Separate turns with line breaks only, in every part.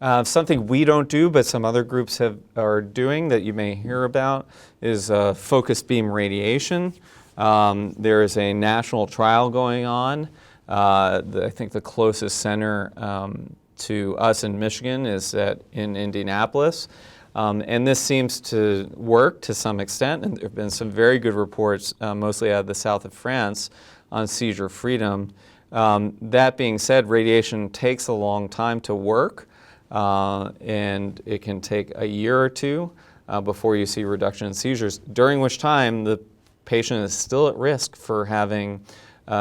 Something we don't do, but some other groups are doing that you may hear about is focused beam radiation. There is a national trial going on. I think the closest center to us in Michigan is in Indianapolis. And this seems to work to some extent, and there have been some very good reports, mostly out of the south of France, on seizure freedom. That being said, radiation takes a long time to work, and it can take a year or two before you see reduction in seizures, during which time the patient is still at risk for having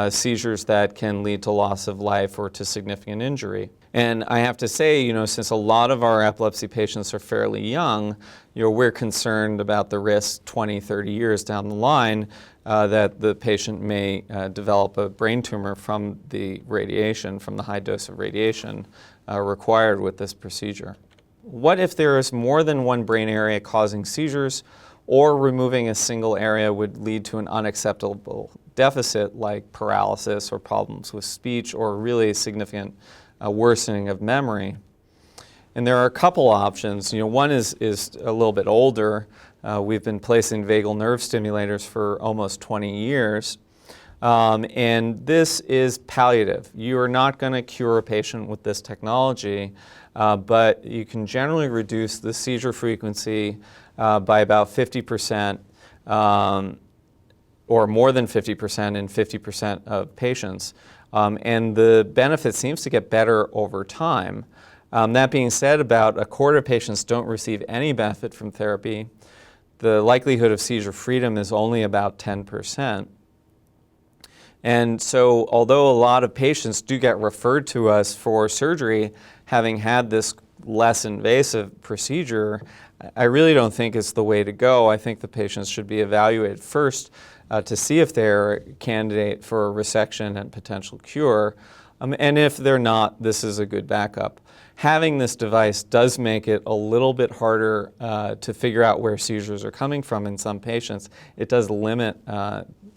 seizures that can lead to loss of life or to significant injury. And I have to say, since a lot of our epilepsy patients are fairly young, we're concerned about the risk 20, 30 years down the line that the patient may develop a brain tumor from the radiation, from the high dose of radiation required with this procedure. What if there is more than one brain area causing seizures, or removing a single area would lead to an unacceptable deficit like paralysis or problems with speech or really significant worsening of memory? And there are a couple options. One is a little bit older. We've been placing vagal nerve stimulators for almost 20 years. And this is palliative. You are not going to cure a patient with this technology, but you can generally reduce the seizure frequency by about 50%, or more than 50% in 50% of patients. And the benefit seems to get better over time. That being said, about a quarter of patients don't receive any benefit from therapy. The likelihood of seizure freedom is only about 10%. And so although a lot of patients do get referred to us for surgery, having had this less invasive procedure, I really don't think it's the way to go. I think the patients should be evaluated first to see if they're a candidate for a resection and potential cure. And if they're not, this is a good backup. Having this device does make it a little bit harder to figure out where seizures are coming from in some patients. It does limit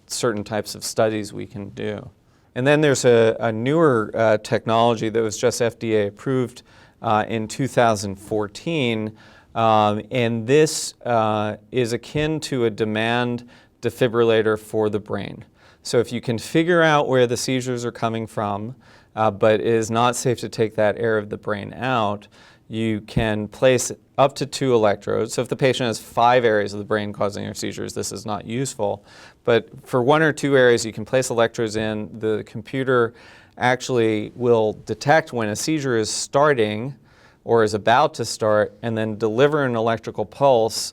certain types of studies we can do. And then there's a newer technology that was just FDA approved in 2014, and this is akin to a demand defibrillator for the brain. So if you can figure out where the seizures are coming from, but it is not safe to take that area of the brain out, you can place up to 2 electrodes. So if the patient has 5 areas of the brain causing their seizures, this is not useful. But for 1 or 2 areas, you can place electrodes in. The computer actually will detect when a seizure is starting or is about to start, and then deliver an electrical pulse,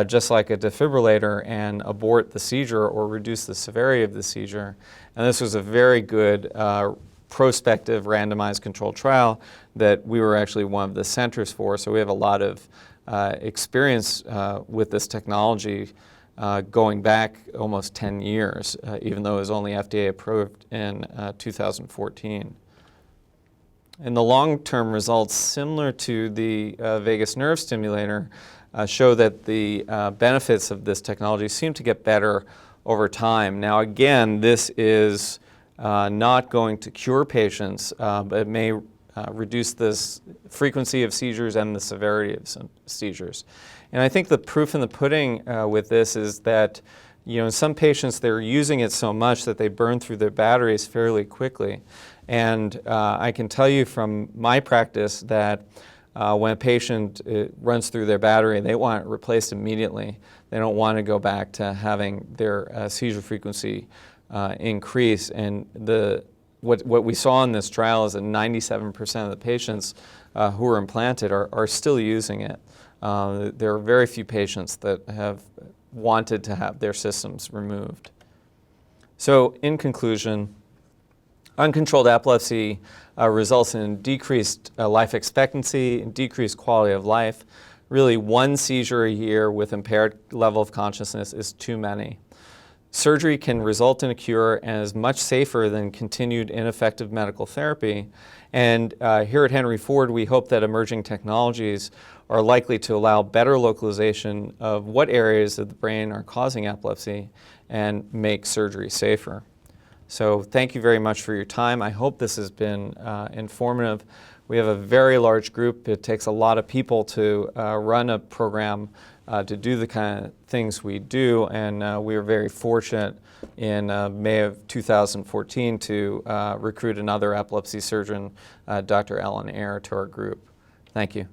just like a defibrillator, and abort the seizure or reduce the severity of the seizure. And this was a very good prospective randomized controlled trial that we were actually one of the centers for. So we have a lot of experience with this technology going back almost 10 years, even though it was only FDA approved in 2014. And the long-term results, similar to the vagus nerve stimulator, show that the benefits of this technology seem to get better over time. Now again, this is not going to cure patients, but it may reduce the frequency of seizures and the severity of some seizures. And I think the proof in the pudding with this is that in some patients they're using it so much that they burn through their batteries fairly quickly. And I can tell you from my practice that when a patient runs through their battery, they want it replaced immediately. They don't want to go back to having their seizure frequency increase. And what we saw in this trial is that 97% of the patients who were implanted are still using it. There are very few patients that have wanted to have their systems removed. So in conclusion, uncontrolled epilepsy results in decreased life expectancy and decreased quality of life. Really, 1 seizure a year with impaired level of consciousness is too many. Surgery can result in a cure and is much safer than continued ineffective medical therapy. And here at Henry Ford, we hope that emerging technologies are likely to allow better localization of what areas of the brain are causing epilepsy and make surgery safer. So thank you very much for your time. I hope this has been informative. We have a very large group. It takes a lot of people to run a program to do the kind of things we do, and we were very fortunate in May of 2014 to recruit another epilepsy surgeon, Dr. Ellen Eyre, to our group. Thank you.